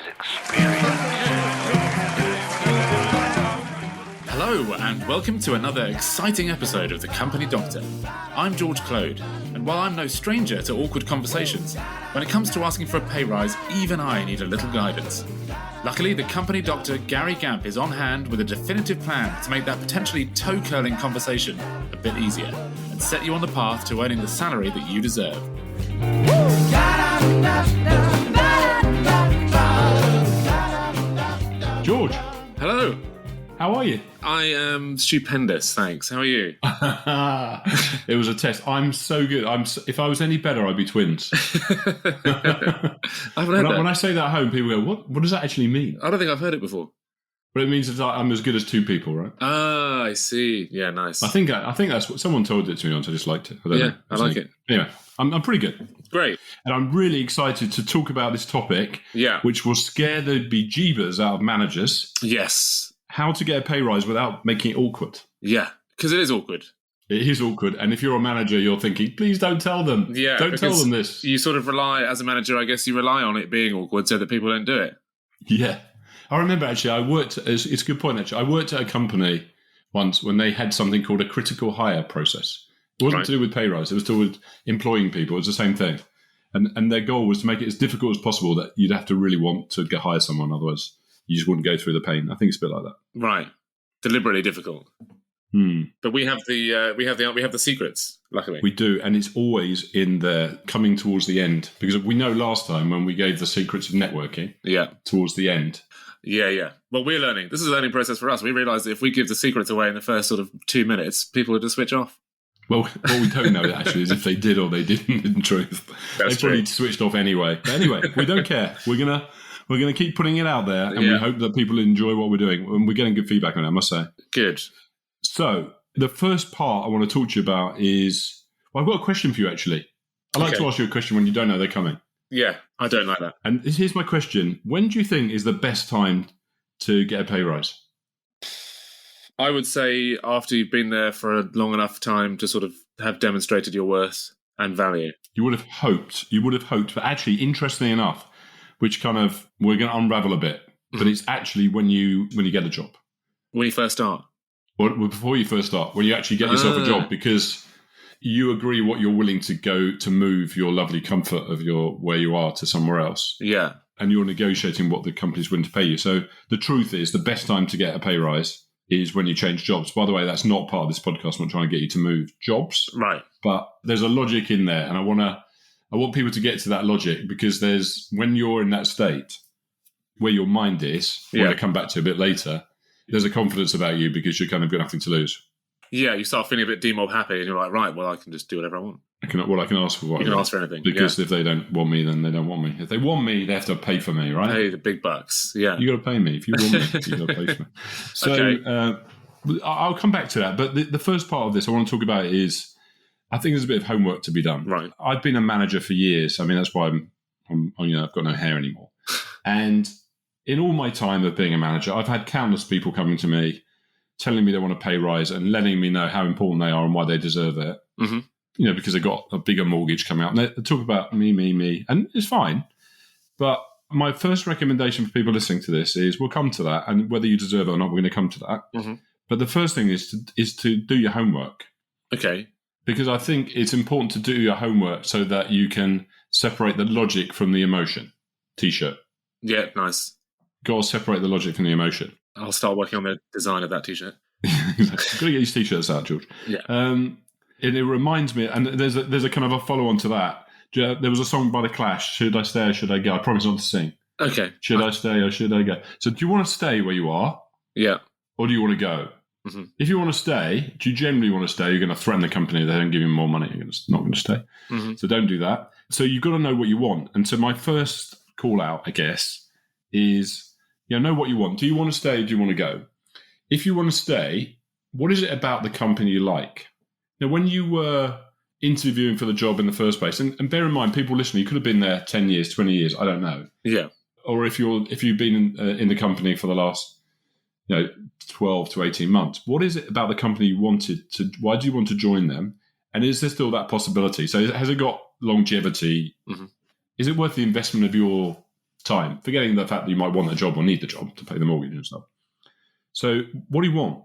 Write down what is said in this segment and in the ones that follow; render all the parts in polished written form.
is experience. Hello, and welcome to another exciting episode of The Company Doctor. I'm George Clode, and while I'm no stranger to awkward conversations, when it comes to asking for a pay rise, even I need a little guidance. Luckily, the Company Doctor, Gary Gamp, is on hand with a definitive plan to make that potentially toe-curling conversation a bit easier and set you on the path to earning the salary that you deserve. George, Hello. how are you? I am stupendous, thanks. How are you? It was a test. I'm so good. If I was any better, I'd be twins. I haven't heard that. When I say that at home, people go, "What does that actually mean?" I don't think I've heard it before. But it means that I'm as good as two people, right? Ah, I see. Yeah, nice. I think that's what someone told it to me once. I just liked it. I don't know. I like it. Anyway, I'm pretty good. Great. And I'm really excited to talk about this topic, which will scare the bejeebers out of managers. Yes. How to get a pay rise without making it awkward. Yeah, because it is awkward. It is awkward. And if you're a manager, you're thinking, please don't tell them. Yeah, don't tell them this. You sort of rely, as a manager, I guess you rely on it being awkward so that people don't do it. Yeah. I remember, actually, it's a good point, actually. I worked at a company once when they had something called a critical hire process. It wasn't to do with pay rise. It was to do with employing people. It was the same thing. And their goal was to make it as difficult as possible that you'd have to really want to hire someone. Otherwise, you just wouldn't go through the pain. I think it's a bit like that. Right. Deliberately difficult. But we have the secrets, luckily. We do, and it's always in there coming towards the end. Because we know last time when we gave the secrets of networking towards the end. Yeah. Well, we're learning. This is a learning process for us. We realised that if we give the secrets away in the first sort of 2 minutes, people would just switch off. Well, what we don't know actually is if they did or they didn't. In truth, they probably switched off anyway. But anyway, we don't care. We're gonna keep putting it out there, and we hope that people enjoy what we're doing. And we're getting good feedback on it, I must say. Good. So the first part I want to talk to you about is I've got a question for you. Actually, I like to ask you a question when you don't know they're coming. Yeah, I don't like that. And here's my question: when do you think is the best time to get a pay rise? I would say after you've been there for a long enough time to sort of have demonstrated your worth and value. You would have hoped, but actually, interestingly enough, which kind of, we're going to unravel a bit, but it's actually when you get a job. When you first start? Well, before you first start, when you actually get yourself a job, because you agree what you're willing to go to move your lovely comfort of your where you are to somewhere else. Yeah. And you're negotiating what the company's willing to pay you. So the truth is the best time to get a pay rise is when you change jobs. By the way, that's not part of this podcast. I'm not trying to get you to move jobs. Right. But there's a logic in there. And I want people to get to that logic, because when you're in that state where your mind is, we're going to come back to a bit later, there's a confidence about you because you're kind of got nothing to lose. Yeah, you start feeling a bit demob happy and you're like, right, well, I can just do whatever I want. I can ask for what? You can ask for anything. Because if they don't want me, then they don't want me. If they want me, they have to pay for me, right? Pay the big bucks, yeah. You got to pay me. If you want me, you got to pay for me. So I'll come back to that. But the first part of this I want to talk about is, I think there's a bit of homework to be done. Right. I've been a manager for years. I mean, that's why I've got no hair anymore. And in all my time of being a manager, I've had countless people coming to me, telling me they want a pay rise and letting me know how important they are and why they deserve it. Mm-hmm. Because they've got a bigger mortgage coming out. And they talk about me, and it's fine. But my first recommendation for people listening to this is, we'll come to that, and whether you deserve it or not, we're going to come to that. Mm-hmm. But the first thing is to do your homework. Okay. Because I think it's important to do your homework so that you can separate the logic from the emotion. T-shirt. Yeah, nice. Got to separate the logic from the emotion. I'll start working on the design of that T-shirt. Exactly. Got to get these T-shirts out, George. Yeah. And it reminds me, and there's a kind of a follow-on to that. There was a song by The Clash, Should I Stay or Should I Go? I promise not to sing. Okay. Should I stay or should I go? So do you want to stay where you are? Yeah. Or do you want to go? Mm-hmm. If you want to stay, do you generally want to stay? You're going to threaten the company. They don't give you more money. You're not going to stay. Mm-hmm. So don't do that. So you've got to know what you want. And so my first call out, I guess, is, know what you want. Do you want to stay? Do you want to go? If you want to stay, what is it about the company you like? Now, when you were interviewing for the job in the first place, and bear in mind, people listening, you could have been there 10 years, 20 years, I don't know. Yeah. Or if you've been in the company for the last 12 to 18 months, what is it about the company you wanted to, why do you want to join them? And is there still that possibility? So has it got longevity? Mm-hmm. Is it worth the investment of your time, forgetting the fact that you might want a job or need the job to pay the mortgage and stuff. So what do you want?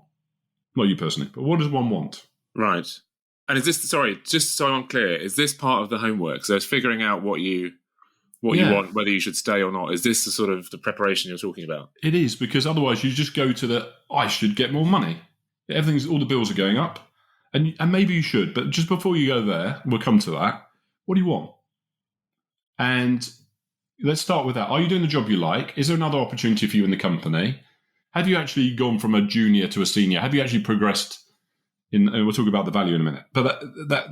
Not you personally, but what does one want? Right. And is this, sorry, just so I'm clear, is this part of the homework? So it's figuring out what you want, whether you should stay or not. Is this the sort of the preparation you're talking about? It is, because otherwise you just go to I should get more money. All the bills are going up. And maybe you should, but just before you go there, we'll come to that. What do you want? And let's start with that. Are you doing the job you like? Is there another opportunity for you in the company? Have you actually gone from a junior to a senior? Have you actually progressed? And we'll talk about the value in a minute. But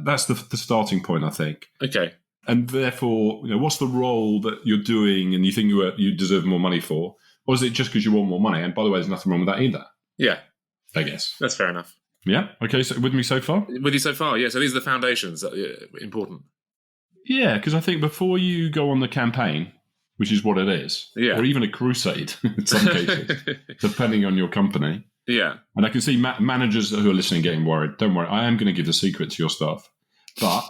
that's the starting point, I think. Okay. And therefore, what's the role that you're doing and you think you deserve more money for? Or is it just because you want more money? And by the way, there's nothing wrong with that either. Yeah. I guess. That's fair enough. Yeah? Okay, so with me so far? With you so far, yeah. So these are the foundations that are important. Yeah, because I think before you go on the campaign, which is what it is, or even a crusade in some cases, depending on your company. Yeah. And I can see managers who are listening getting worried. Don't worry, I am going to give the secret to your staff. But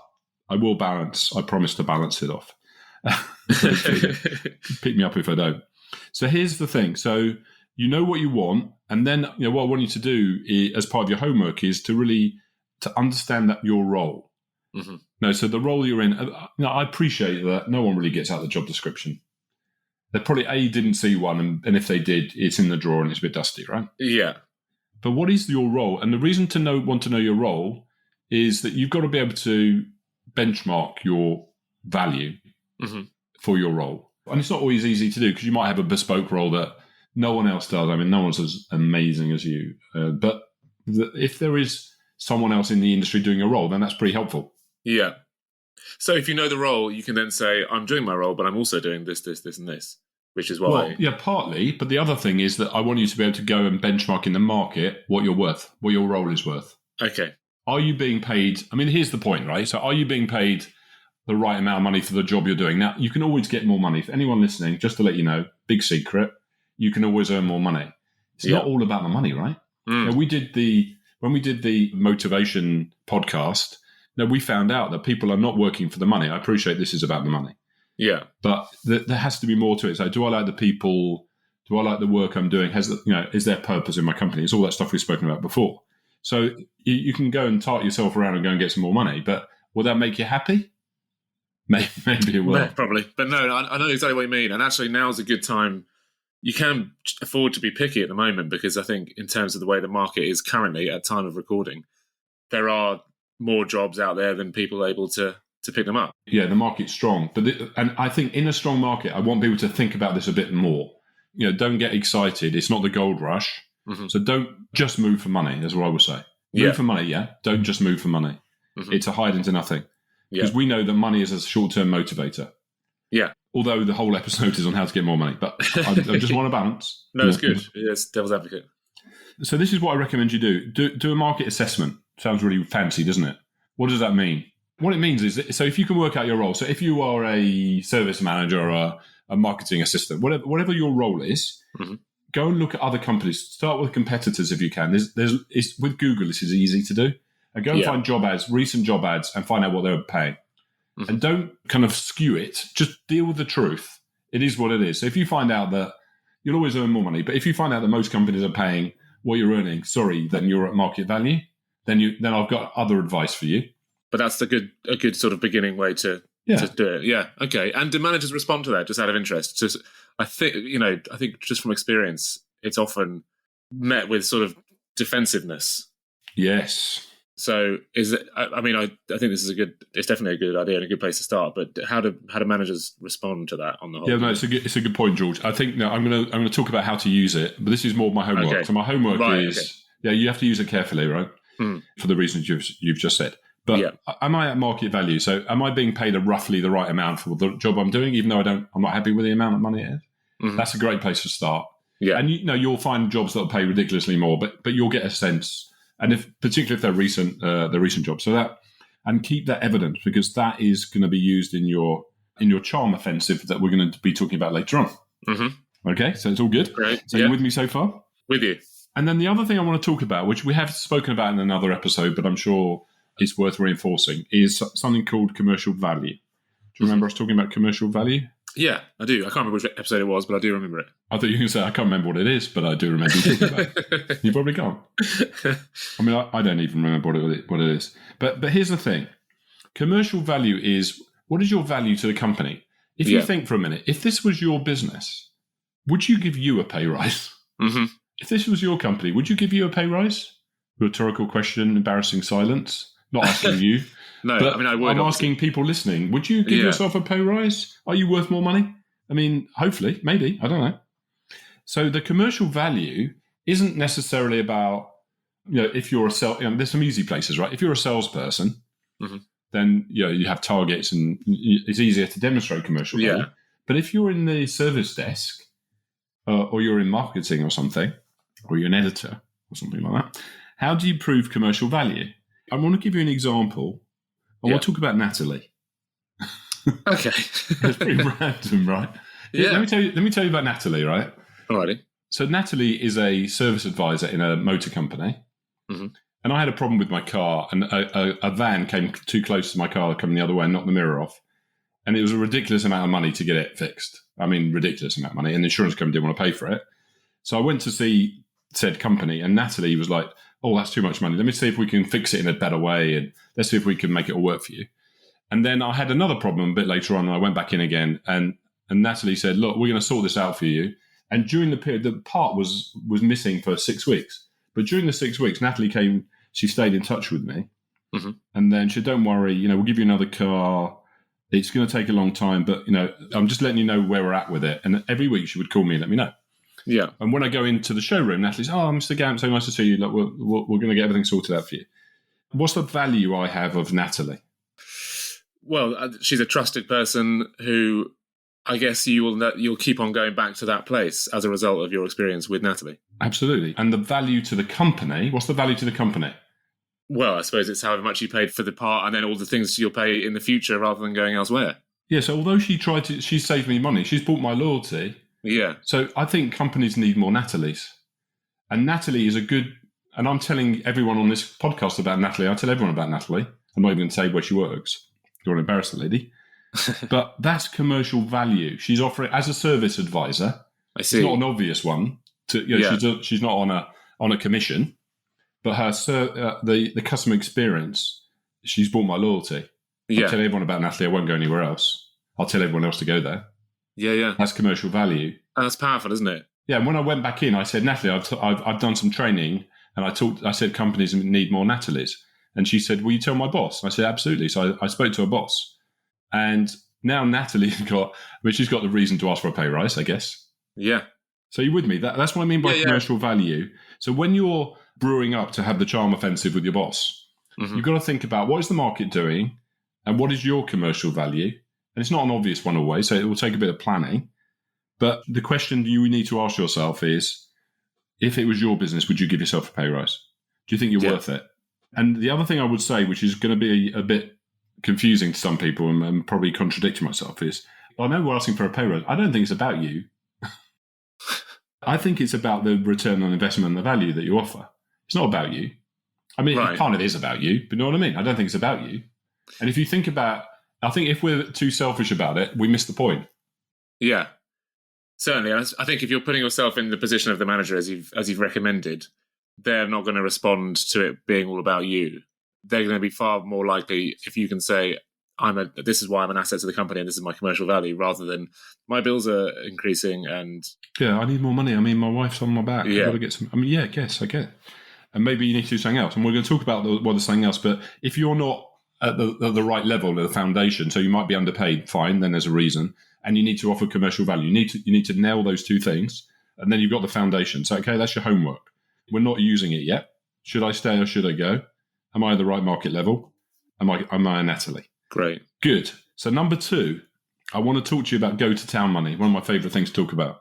I will balance. I promise to balance it off. Pick me up if I don't. So here's the thing. So you know what you want, and then what I want you to do as part of your homework is to understand that your role. Mm-hmm. No, so the role you're in. I appreciate that no one really gets out the job description. They probably didn't see one, and if they did, it's in the drawer and it's a bit dusty, right? Yeah. But what is your role? And the reason to want to know your role is that you've got to be able to benchmark your value for your role. And it's not always easy to do because you might have a bespoke role that no one else does. I mean, no one's as amazing as you. But if there is someone else in the industry doing a role, then that's pretty helpful. Yeah. So if you know the role, you can then say, I'm doing my role, but I'm also doing this, this, this, and this, which is why. Well, yeah, partly. But the other thing is that I want you to be able to go and benchmark in the market what you're worth, what your role is worth. Okay. Are you being paid? I mean, here's the point, right? So are you being paid the right amount of money for the job you're doing? Now, you can always get more money. For anyone listening, just to let you know, big secret, you can always earn more money. It's not all about the money, right? Mm. When we did the motivation podcast, we found out that people are not working for the money. I appreciate this is about the money. Yeah. But there has to be more to it. So do I like the people? Do I like the work I'm doing? Is there purpose in my company? It's all that stuff we've spoken about before. So you can go and tart yourself around and go and get some more money, but will that make you happy? Maybe it will. Yeah, probably. But no, I know exactly what you mean. And actually now's a good time. You can afford to be picky at the moment because I think in terms of the way the market is currently at time of recording, there are more jobs out there than people able to pick them up. Yeah, the market's strong. And I think in a strong market, I want people to think about this a bit more. Don't get excited. It's not the gold rush. Mm-hmm. So don't just move for money, is what I would say. Move for money, yeah. Don't just move for money. Mm-hmm. It's a hide into nothing. Because we know that money is a short-term motivator. Yeah. Although the whole episode is on how to get more money. But I just want to balance. No, it's good. Yes, devil's advocate. So this is what I recommend you do. Do a market assessment. Sounds really fancy, doesn't it? What does that mean? What it means is, so if you can work out your role, so if you are a service manager or a marketing assistant, whatever your role is, go and look at other companies. Start with competitors if you can. With Google, this is easy to do. And go and find recent job ads, and find out what they're paying. Mm-hmm. And don't kind of skew it. Just deal with the truth. It is what it is. So if you find out that you'll always earn more money, but if you find out that most companies are paying what you're earning, then you're at market value. Then I've got other advice for you. But that's a good sort of beginning way to do it. Yeah. Okay. And do managers respond to that just out of interest? Just, I think just from experience, it's often met with sort of defensiveness. Yes. So is it? I mean, I think this is it's definitely a good idea and a good place to start. But how do managers respond to that on the whole? Yeah, no, it's a good point, George. I think I'm going to talk about how to use it, but this is more my homework. Okay. So my homework is you have to use it carefully, right? For the reasons you've just said. But am I at market value? So am I being paid roughly the right amount for the job I'm doing, even though I'm not happy with the amount of money it is? Mm-hmm. That's a great place to start. Yeah, and you'll find jobs that will pay ridiculously more, but you'll get a sense. And particularly if they're recent jobs, and keep that evidence because that is going to be used in your charm offensive that we're going to be talking about later on. Mm-hmm. Okay, so it's all good. Great. So you're with me so far? With you. And then the other thing I want to talk about, which we have spoken about in another episode, but I'm sure it's worth reinforcing, is something called commercial value. Do you remember us talking about commercial value? Yeah, I do. I can't remember which episode it was, but I do remember it. I thought you were going to say, I can't remember what it is, but I do remember you talking about it. You probably can't. I mean, I don't even remember what it is. But here's the thing. Commercial value is, what is your value to the company? If you think for a minute, if this was your business, would you give you a pay rise? Mm-hmm. If this was your company, would you give you a pay rise? Rhetorical question, embarrassing silence. Not asking you. No, but I mean, I would. I'm asking people listening, would you give yourself a pay rise? Are you worth more money? I mean, hopefully, maybe, I don't know. So the commercial value isn't necessarily about, if you're there's some easy places, right? If you're a salesperson, then you have targets and it's easier to demonstrate commercial value. Yeah. But if you're in the service desk or you're in marketing or something, or you're an editor or something like that, how do you prove commercial value? I want to give you an example. I want to talk about Natalie. Okay. It's pretty random, right? Yeah. Let me tell you about Natalie, right? Alrighty. So Natalie is a service advisor in a motor company. Mm-hmm. And I had a problem with my car, and a van came too close to my car coming the other way and knocked the mirror off. And it was a ridiculous amount of money to get it fixed. I mean, ridiculous amount of money. And the insurance company didn't want to pay for it. So I went to see said company, and Natalie was like, oh, that's too much money. Let me see if we can fix it in a better way, and let's see if we can make it all work for you. And then I had another problem a bit later on, and I went back in again, and Natalie said, look, we're going to sort this out for you. And during the period, the part was missing for 6 weeks. But during the 6 weeks, Natalie came, she stayed in touch with me. Mm-hmm. And then she said, don't worry, we'll give you another car. It's going to take a long time, but, I'm just letting you know where we're at with it. And every week she would call me and let me know. Yeah. And when I go into the showroom, Natalie's, oh, Mr. Gamp, so nice to see you. Look, we're going to get everything sorted out for you. What's the value I have of Natalie? Well, she's a trusted person who I guess you'll keep on going back to that place as a result of your experience with Natalie. Absolutely. And the value to the company, what's the value to the company? Well, I suppose it's however much you paid for the part and then all the things you'll pay in the future rather than going elsewhere. Yeah, so although she saved me money, she's bought my loyalty. Yeah. So I think companies need more Natalies. And Natalie is and I'm telling everyone on this podcast about Natalie. I tell everyone about Natalie. I'm not even going to say where she works. Don't want to embarrass the lady. But that's commercial value. She's offering as a service advisor. I see. It's not an obvious one. She's not on a commission, but her the customer experience. She's bought my loyalty. Yeah. I'll tell everyone about Natalie. I won't go anywhere else. I'll tell everyone else to go there. Yeah. That's commercial value. And that's powerful, isn't it? Yeah. And when I went back in, I said, Natalie, I've done some training, and I said companies need more Natalies, and she said, will you tell my boss? And I said, absolutely. So I spoke to her boss. And now Natalie's she's got the reason to ask for a pay rise, I guess. Yeah. So you're with me? That's what I mean by commercial value. So when you're brewing up to have the charm offensive with your boss, you've got to think about what is the market doing and what is your commercial value. And it's not an obvious one always, so it will take a bit of planning. But the question you need to ask yourself is, if it was your business, would you give yourself a pay rise? Do you think you're worth it? And the other thing I would say, which is going to be a bit confusing to some people and probably contradicting myself, is I know we're asking for a pay rise. I don't think it's about you. I think it's about the return on investment and the value that you offer. It's not about you. I mean, It kind of is about you, but you know what I mean? I don't think it's about you. And if you think about, I think if we're too selfish about it, we miss the point. Yeah, certainly. I think if you're putting yourself in the position of the manager, as you've recommended, they're not going to respond to it being all about you. They're going to be far more likely if you can say, this is why I'm an asset to the company and this is my commercial value, rather than my bills are increasing and... Yeah, I need more money. I mean, my wife's on my back. Yeah. I've got to get some... I mean, yeah, I guess, I get it. And maybe you need to do something else. And we're going to talk about there's something else, but if you're not at the right level of the foundation, so you might be underpaid, fine, then there's a reason. And you need to offer commercial value. You need to nail those two things, and then you've got the foundation. So, okay, that's your homework. We're not using it yet. Should I stay or should I go? Am I at the right market level? Am I a Natalie? Great. Good. So number 2, I want to talk to you about go-to-town money, one of my favourite things to talk about.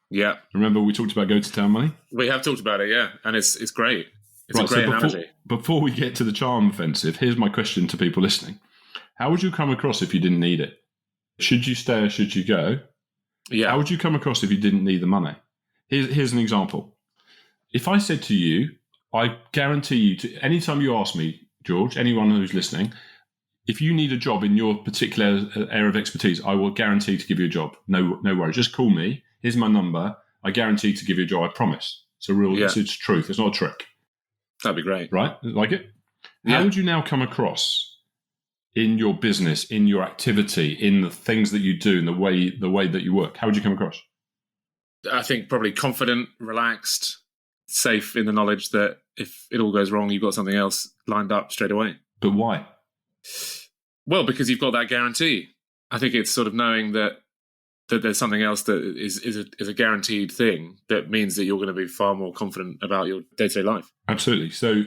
Yeah. Remember we talked about go-to-town money? We have talked about it, yeah. And it's great. It's a great analogy. Before we get to the charm offensive, here's my question to people listening. How would you come across if you didn't need it? Should you stay or should you go? Yeah. How would you come across if you didn't need the money? Here's an example. If I said to you, I guarantee you, anytime you ask me, George, anyone who's listening, if you need a job in your particular area of expertise, I will guarantee to give you a job. No worries. Just call me. Here's my number. I guarantee to give you a job. I promise. It's a real, it's truth. It's not a trick. That'd be great. Right? Like it? Yeah. How would you now come across in your business, in your activity, in the things that you do, in the way that you work? How would you come across? I think probably confident, relaxed, safe in the knowledge that if it all goes wrong, you've got something else lined up straight away. But why? Well, because you've got that guarantee. I think it's sort of knowing that there's something else that is a guaranteed thing that means that you're going to be far more confident about your day-to-day life. Absolutely. So,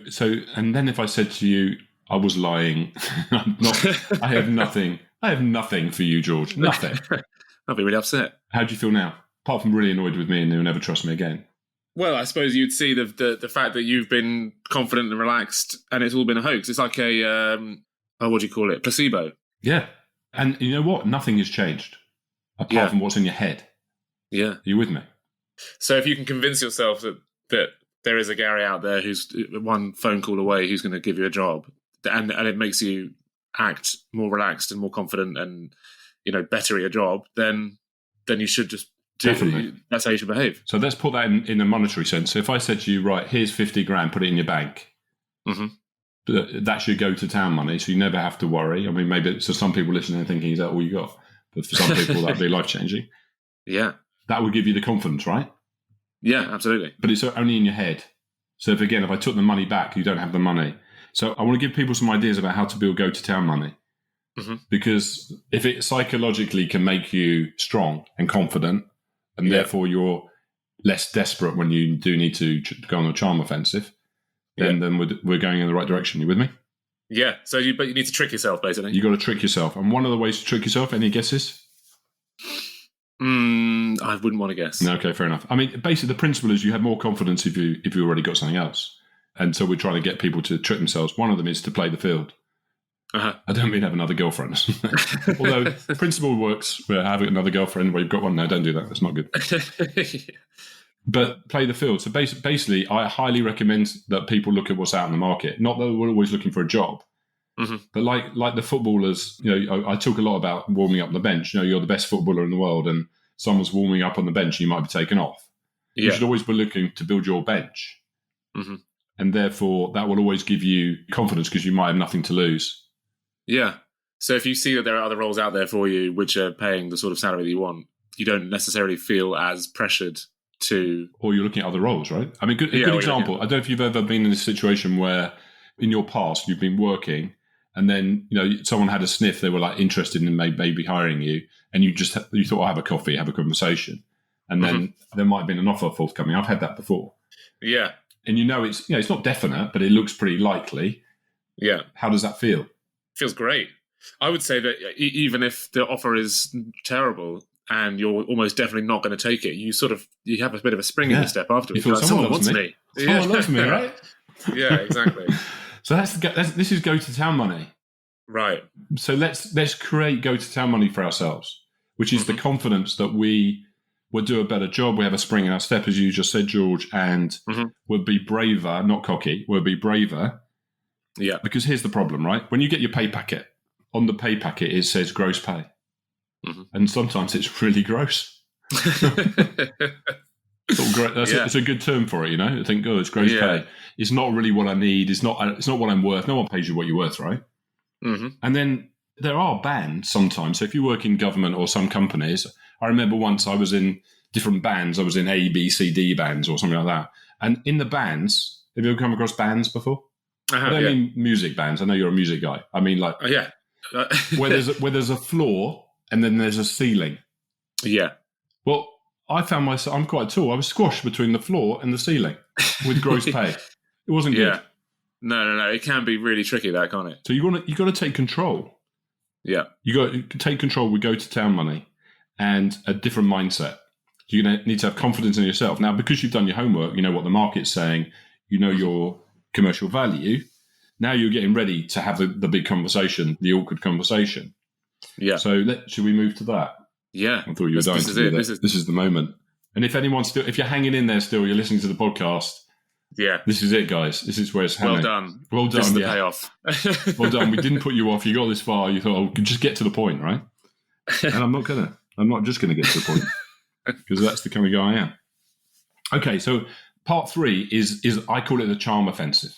and then if I said to you, I was lying, I have nothing for you, George. Nothing. I'd be really upset. How do you feel now? Apart from really annoyed with me and you'll never trust me again. Well, I suppose you'd see the fact that you've been confident and relaxed and it's all been a hoax. It's like a, what do you call it? Placebo. Yeah. And you know what? Nothing has changed apart from what's in your head. Yeah. Are you with me? So if you can convince yourself that there is a Gary out there who's one phone call away who's going to give you a job and it makes you act more relaxed and more confident and, better at your job, then you should just Definitely. That's how you should behave. So let's put that in a monetary sense. So if I said to you, right, here's 50 grand, put it in your bank. Mm-hmm. That should go to town money, so you never have to worry. I mean, maybe so some people listening and thinking, is that all you got? But for some people, that'd be life-changing. Yeah. That would give you the confidence, right? Yeah, absolutely. But it's only in your head. So if I took the money back, you don't have the money. So I want to give people some ideas about how to build go-to-town money. Mm-hmm. Because if it psychologically can make you strong and confident, and therefore you're less desperate when you do need to go on a charm offensive, then we're going in the right direction. You with me? Yeah. So but you need to trick yourself, basically. You got to trick yourself. And one of the ways to trick yourself, any guesses? I wouldn't want to guess. No, okay, fair enough. I mean, basically the principle is you have more confidence if you already got something else. And so we're trying to get people to trick themselves. One of them is to play the field. Uh-huh. I don't mean have another girlfriend. Although the principle works for having another girlfriend where you've got one. No, don't do that. That's not good. But play the field. So basically, I highly recommend that people look at what's out in the market. Not that we're always looking for a job, but like the footballers, I talk a lot about warming up the bench. You're the best footballer in the world and someone's warming up on the bench, you might be taken off. Yeah. You should always be looking to build your bench. Mm-hmm. And therefore, that will always give you confidence because you might have nothing to lose. Yeah. So if you see that there are other roles out there for you which are paying the sort of salary that you want, you don't necessarily feel as pressured to... Or you're looking at other roles, right? I mean, a good example. I don't know if you've ever been in a situation where in your past you've been working and then, someone had a sniff, they were like interested in maybe hiring you and you thought, I'll have a coffee, have a conversation. And then there might have been an offer forthcoming. I've had that before. Yeah. And it's not definite, but it looks pretty likely. Yeah. How does that feel? Feels great. I would say that even if the offer is terrible and you're almost definitely not going to take it, you have a bit of a spring in your step afterwards. You feel someone wants me. Someone loves me, right? Yeah, exactly. So this is go to town money, right? So let's create go to town money for ourselves, which is the confidence that we will do a better job. We have a spring in our step, as you just said, George, and we'll be braver, not cocky. We'll be braver. Yeah. Because here's the problem, right? When you get your pay packet, on the pay packet it says gross pay. Mm-hmm. And sometimes it's really gross. It's a good term for it, I think, it's gross pay. It's not really what I need. It's not what I'm worth. No one pays you what you're worth, right? Mm-hmm. And then there are bands sometimes. So if you work in government or some companies, I remember once I was in different bands. I was in A, B, C, D bands or something like that. And in the bands, have you ever come across bands before? I don't mean music bands. I know you're a music guy. I mean like where there's a floor and then there's a ceiling. Yeah. Well, I found myself, I'm quite tall. I was squashed between the floor and the ceiling with gross pay. It wasn't good. No. It can be really tricky, that, can't it? So you got to take control. Yeah. You got to take control with go to town money and a different mindset. You're going to need to have confidence in yourself. Now, because you've done your homework, you know what the market's saying, your commercial value. Now you're getting ready to have the big conversation, the awkward conversation. Yeah. So should we move to that? Yeah. I thought you were dying to do that. This is the moment. And if anyone's if you're hanging in there still, you're listening to the podcast, Yeah. This is it, guys. This is where it's Well happening. done. Well done. This is the payoff. Well done. We didn't put you off. You got this far. You thought, oh, just get to the point, right? And I'm not just going to get to the point because that's the kind of guy I am. Okay, so part 3 is I call it the charm offensive,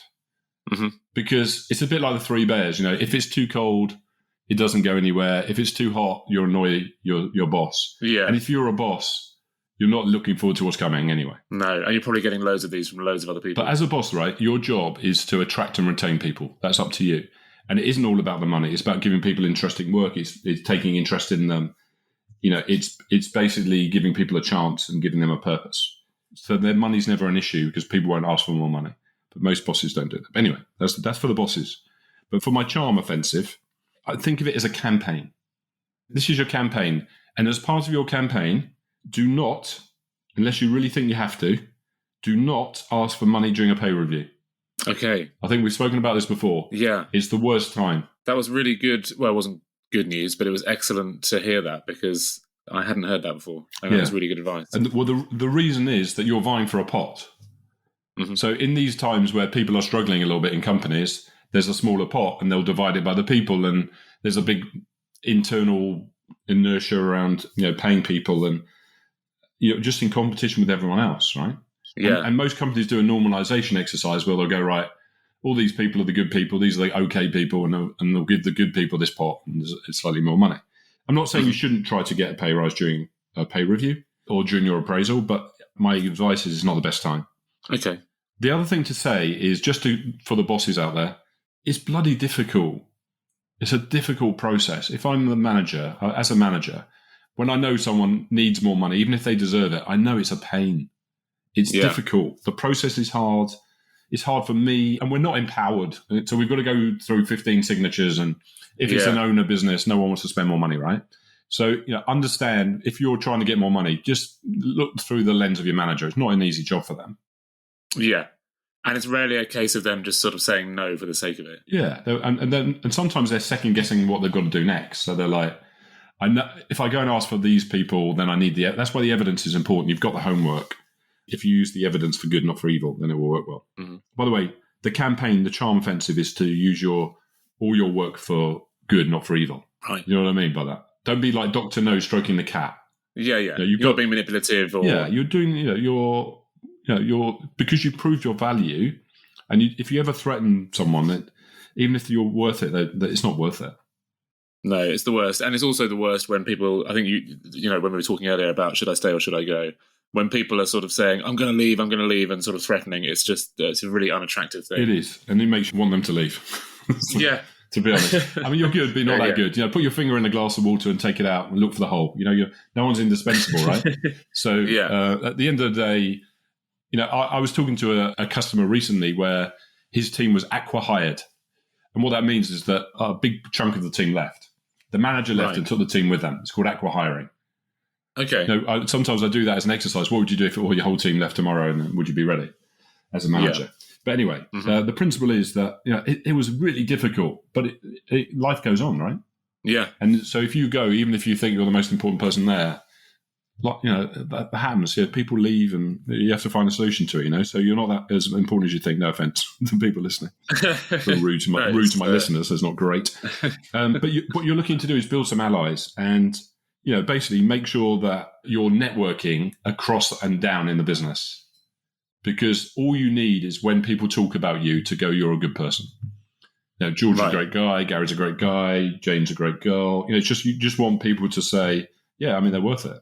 because it's a bit like the 3 bears. You know, if it's too cold, it doesn't go anywhere. If it's too hot, you'll annoy your boss. Yeah. And if you're a boss, you're not looking forward to what's coming anyway. No, and you're probably getting loads of these from loads of other people. But as a boss, right, your job is to attract and retain people. That's up to you. And it isn't all about the money. It's about giving people interesting work. It's taking interest in them. You know, it's basically giving people a chance and giving them a purpose. So their money's never an issue because people won't ask for more money. But most bosses don't do that. Anyway, that's for the bosses. But for my charm offensive, I think of it as a campaign. This is your campaign. And as part of your campaign, do not, unless you really think you have to, do not ask for money during a pay review. Okay. I think we've spoken about this before. Yeah. It's the worst time. That was really good. Well, it wasn't good news, but it was excellent to hear that because I hadn't heard that before. And that was really good advice. And well, the reason is that you're vying for a pot. So in these times where people are struggling a little bit in companies, there's a smaller pot and they'll divide it by the people, and there's a big internal inertia around, you know, paying people, and you're just in competition with everyone else, right? Yeah. And most companies do a normalization exercise where they'll go, right, all these people are the good people, these are the okay people, and they'll give the good people this pot, and it's slightly more money. I'm not saying you shouldn't try to get a pay rise during a pay review or during your appraisal, but my advice is it's not the best time. Okay. The other thing to say is, for the bosses out there, it's bloody difficult. It's a difficult process. If I'm the manager, as a manager, when I know someone needs more money, even if they deserve it, I know it's a pain. It's difficult. The process is hard. It's hard for me, and we're not empowered. So we've got to go through 15 signatures, and if it's an owner business, no one wants to spend more money, right? So, you know, understand, if you're trying to get more money, just look through the lens of your manager. It's not an easy job for them. Yeah. And it's rarely a case of them just sort of saying no for the sake of it. Yeah. And sometimes they're second guessing what they've got to do next. So they're like, I know if I go and ask for these people, then I need that's why the evidence is important. You've got the homework. If you use the evidence for good, not for evil, then it will work well. By the way, the campaign, the charm offensive, is to use all your work for good, not for evil. Right. You know what I mean by that? Don't be like Dr. No stroking the cat. Yeah, yeah. You're being manipulative. Or... Yeah, you're doing, you're because you proved your value, and if you ever threaten someone, that even if you're worth it, that it's not worth it. No, it's the worst. And it's also the worst when people, I think, when we were talking earlier about should I stay or should I go, when people are sort of saying, I'm going to leave, and sort of threatening, it's a really unattractive thing. It is. And it makes you want them to leave. Yeah. To be honest. I mean, you're good, but you're not that good. You know, put your finger in a glass of water and take it out and look for the hole. You know, no one's indispensable, right? So at the end of the day, you know, I was talking to a customer recently where his team was acqui-hired. And what that means is that a big chunk of the team left. The manager left and took the team with them. It's called acqui-hiring. Okay. You know, sometimes I do that as an exercise. What would you do if all your whole team left tomorrow, and would you be ready as a manager? Yeah. But anyway, the principle is that, you know, it was really difficult, but life goes on, right? Yeah. And so if you go, even if you think you're the most important person there, like, you know, that happens. Yeah, people leave, and you have to find a solution to it. You know, so you're not that as important as you think. No offense to people listening. So rude to my listeners. That's not great. But what you're looking to do is build some allies, and you know, basically make sure that you're networking across and down in the business. Because all you need is when people talk about you to go, you're a good person. You know, George is a great guy, Gary's a great guy, Jane's a great girl. You know, it's just you just want people to say, yeah, I mean, they're worth it.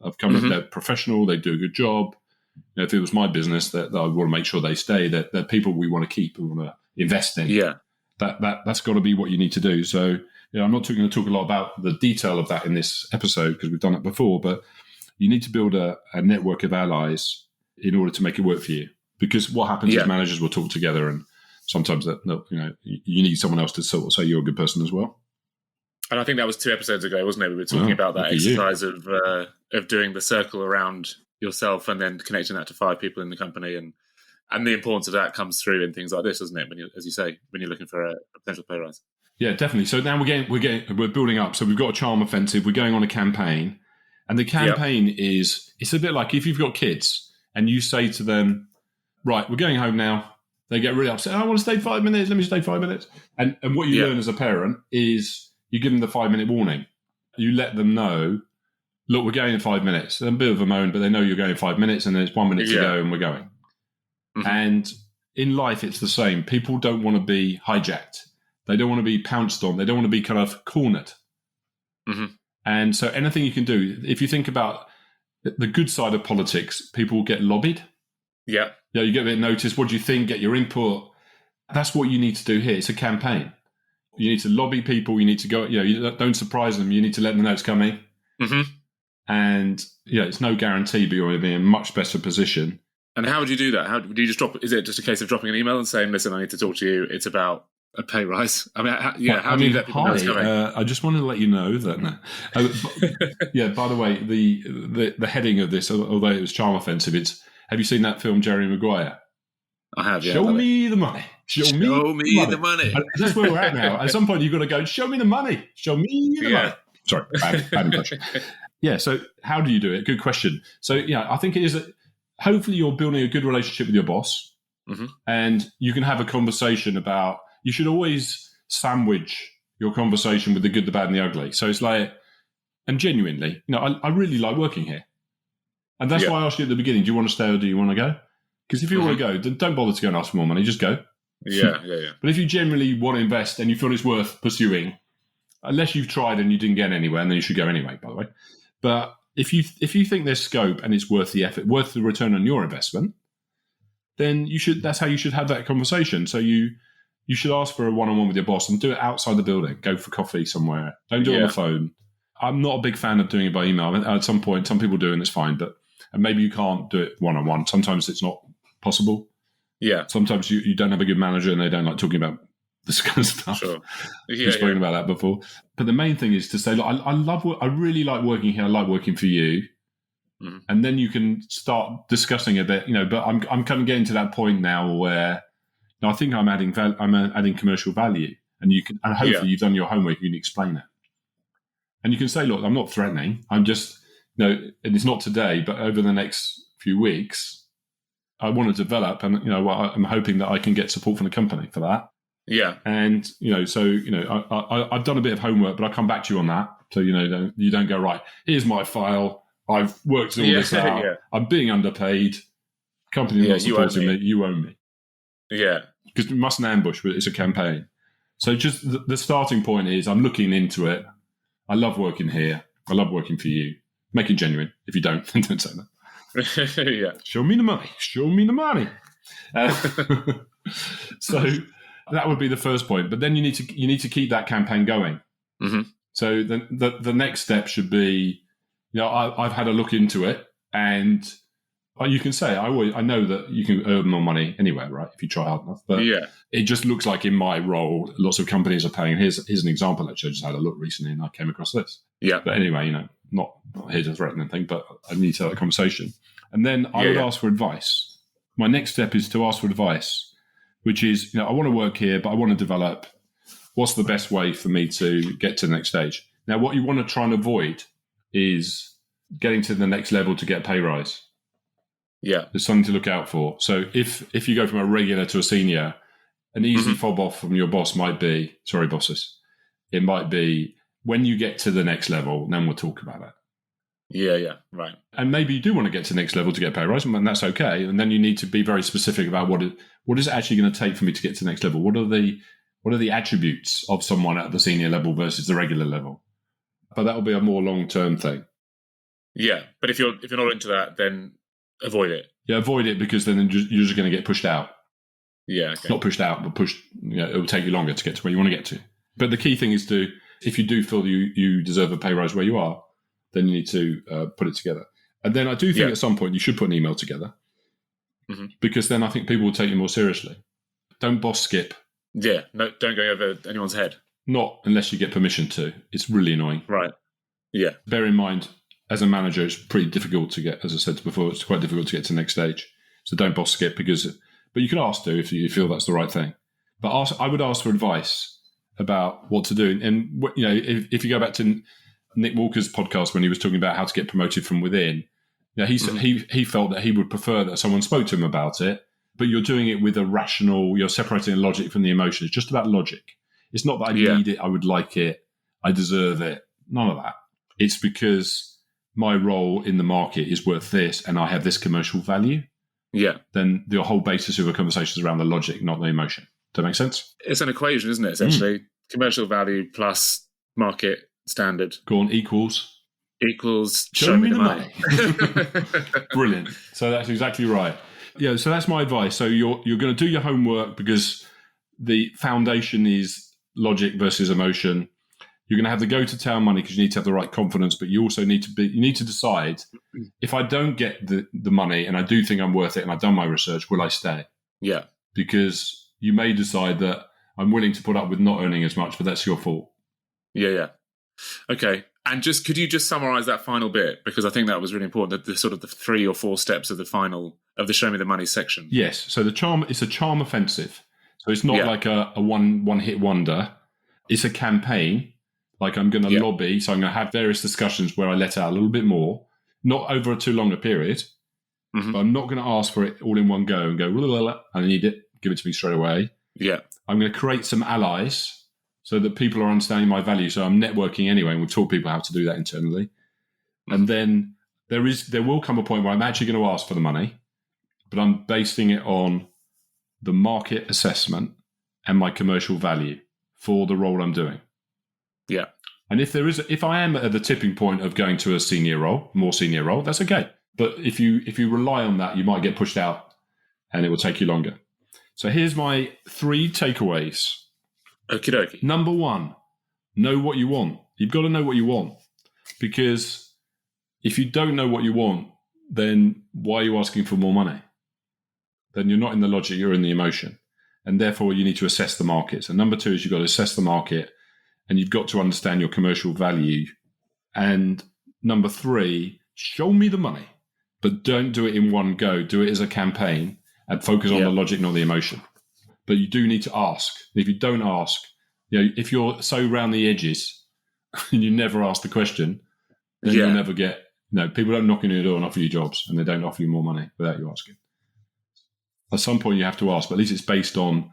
I've come they're professional, they do a good job. You know, if it was my business, that I want to make sure they stay, that they're people we want to keep, we want to invest in. Yeah. That's got to be what you need to do. So, you know, I'm not going to talk a lot about the detail of that in this episode because we've done it before, but you need to build a network of allies in order to make it work for you. Because what happens is managers will talk together, and sometimes you need someone else to sort of say you're a good person as well. And I think that was 2 episodes ago, wasn't it? We were talking about that exercise of doing the circle around yourself and then connecting that to 5 people in the company, and the importance of that comes through in things like this, doesn't it? When as you say, when you're looking for a potential pay rise. Yeah, definitely. So now we're building up. So we've got a charm offensive. We're going on a campaign, and the campaign is, it's a bit like if you've got kids and you say to them, right, we're going home now. They get really upset. I want to stay 5 minutes. Let me stay 5 minutes. And what you learn as a parent is you give them the 5-minute warning. You let them know, look, we're going in 5 minutes. They're a bit of a moan, but they know you're going in 5 minutes and there's 1 minute to go and we're going. Mm-hmm. And in life, it's the same. People don't want to be hijacked. They don't want to be pounced on. They don't want to be kind of cornered. Mm-hmm. And so anything you can do, if you think about the good side of politics, people get lobbied. Yeah. Yeah, you get a bit of notice. What do you think? Get your input. That's what you need to do here. It's a campaign. You need to lobby people. You need to go, you don't surprise them. You need to let them know it's coming. Mm-hmm. And, it's no guarantee, but you're going to be in a much better position. And how would you do that? How do you just drop? Is it just a case of dropping an email and saying, listen, I need to talk to you. It's about a pay rise. I mean, how do you let people know it's coming? I just wanted to let you know that. By the way, the heading of this, although it was charm offensive, it's, have you seen that film, Jerry Maguire? I have, yeah. Show me the money. Show me the money. That's where we're at now. At some point, you've got to go, show me the money. Show me the money. Sorry, bad impression. Yeah, so how do you do it? Good question. So, I think it is hopefully you're building a good relationship with your boss, mm-hmm. and you can have a conversation about, you should always sandwich your conversation with the good, the bad, and the ugly. So it's like, and genuinely, I really like working here. And that's why I asked you at the beginning, do you want to stay or do you want to go? Because if you want to go, then don't bother to go and ask for more money, just go. Yeah. But if you generally want to invest and you feel it's worth pursuing, unless you've tried and you didn't get anywhere, and then you should go anyway, by the way. But if you think there's scope and it's worth the effort, worth the return on your investment, then that's how you should have that conversation. So you should ask for a one-on-one with your boss and do it outside the building. Go for coffee somewhere. Don't do it on the phone. I'm not a big fan of doing it by email. At some point, some people do, and it's fine. And maybe you can't do it one-on-one. Sometimes it's not possible. Yeah. Sometimes you don't have a good manager and they don't like talking about this kind of stuff. Sure. We've spoken about that before. But the main thing is to say, look, I really like working here. I like working for you. Mm-hmm. And then you can start discussing a bit, but I'm kind of getting to that point now where I think I'm adding commercial value, and hopefully you've done your homework. You can explain it, and you can say, "Look, I'm not threatening. I'm just, and it's not today, but over the next few weeks, I want to develop, and I'm hoping that I can get support from the company for that." Yeah, and I've done a bit of homework, but I'll come back to you on that. So you don't go, right, here's my file. I've worked all this out. Yeah. I'm being underpaid. Company not supporting me. You owe me. Yeah. Because we mustn't ambush, but it's a campaign. So just the starting point is I'm looking into it. I love working here. I love working for you. Make it genuine. If you don't, then don't say that. Yeah. Show me the money. Show me the money. So that would be the first point. But then you need to keep that campaign going. Mm-hmm. So the next step should be, I've had a look into it, and you can say, I know that you can earn more money anywhere, right, if you try hard enough. But it just looks like in my role, lots of companies are paying. Here's an example, actually. I just had a look recently, and I came across this. Yeah. But anyway, not here to threaten anything, but I need to have a conversation. And then I would ask for advice. My next step is to ask for advice, which is, I want to work here, but I want to develop. What's the best way for me to get to the next stage? Now, what you want to try and avoid is getting to the next level to get a pay rise. Yeah. There's something to look out for. So if you go from a regular to a senior, an easy fob off from your boss might be, sorry, bosses, it might be, when you get to the next level, then we'll talk about it. Yeah, right. And maybe you do want to get to the next level to get a pay rise, and that's okay. And then you need to be very specific about what is it actually going to take for me to get to the next level? What are the attributes of someone at the senior level versus the regular level? But that will be a more long-term thing. Yeah, but if you're not into that, then avoid it. Yeah, avoid it, because then you're just going to get pushed out. Yeah, okay. Not pushed out, but pushed. It will take you longer to get to where you want to get to. But the key thing is if you do feel you deserve a pay rise where you are, then you need to put it together. And then I do think at some point you should put an email together, because then I think people will take you more seriously. Don't boss skip. Yeah, no, don't go over anyone's head. Not unless you get permission to. It's really annoying. Right. Yeah. Bear in mind, as a manager, it's pretty difficult to get, as I said before, it's quite difficult to get to the next stage. So don't boss skip, but you can ask to if you feel that's the right thing. But I would ask for advice about what to do. And, if you go back to Nick Walker's podcast when he was talking about how to get promoted from within, he felt that he would prefer that someone spoke to him about it but you're doing it with a rational, you're separating the logic from the emotion. It's just about logic. It's not that I need it, I would like it, I deserve it. None of that. It's because my role in the market is worth this and I have this commercial value. Yeah. Then the whole basis of a conversation is around the logic, not the emotion. Does that make sense? It's an equation, isn't it, essentially? Commercial value plus market standard. Go on, equals show me the money. Brilliant. So that's exactly right. Yeah, so that's my advice. So you're going to do your homework because the foundation is logic versus emotion. You're going to have the go-to-town money because you need to have the right confidence, but you also need to decide, if I don't get the money and I do think I'm worth it and I've done my research, will I stay? Yeah. Because you may decide that I'm willing to put up with not earning as much, but that's your fault. Yeah. Okay. And could you just summarize that final bit? Because I think that was really important, the sort of the 3 or 4 steps of the show me the money section. Yes. So it's a charm offensive. So it's not like a one-hit wonder. It's a campaign. Like I'm going to lobby. So I'm going to have various discussions where I let out a little bit more, not over a too long a period, but I'm not going to ask for it all in one go and go, I need it, give it to me straight away. Yeah. I'm going to create some allies so that people are understanding my value. So I'm networking anyway, and we've taught people how to do that internally. And then there will come a point where I'm actually going to ask for the money, but I'm basing it on the market assessment and my commercial value for the role I'm doing. Yeah. And if I am at the tipping point of going to a more senior role, that's okay. But if you rely on that, you might get pushed out and it will take you longer. So here's my 3 takeaways. Okie dokie. Number 1, know what you want. You've got to know what you want, because if you don't know what you want, then why are you asking for more money? Then you're not in the logic, you're in the emotion. And therefore you need to assess the market. So number 2 is you've got to assess the market and you've got to understand your commercial value. And number 3, show me the money, but don't do it in one go. Do it as a campaign and focus on the logic, not the emotion. But you do need to ask. If you don't ask, if you're so round the edges and you never ask the question, then you'll never get, people don't knock on your door and offer you jobs, and they don't offer you more money without you asking. At some point you have to ask, but at least it's based on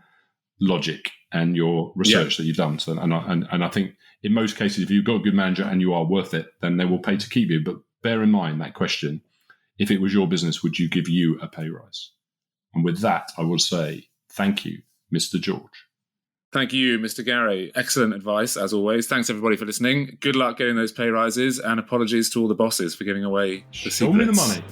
logic and your research that you've done. So, and I think in most cases, if you've got a good manager and you are worth it, then they will pay to keep you. But bear in mind that question, if it was your business, would you give you a pay rise? And with that, I will say, thank you, Mr. George. Thank you, Mr. Gary. Excellent advice, as always. Thanks, everybody, for listening. Good luck getting those pay rises, and apologies to all the bosses for giving away the secrets. Show me the money.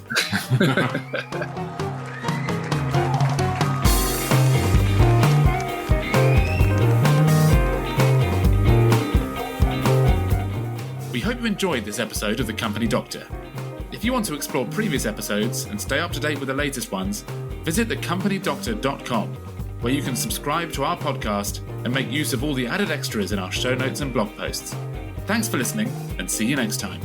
We hope you enjoyed this episode of The Company Doctor. If you want to explore previous episodes and stay up to date with the latest ones, visit thecompany.com, where you can subscribe to our podcast and make use of all the added extras in our show notes and blog posts. Thanks for listening, and see you next time.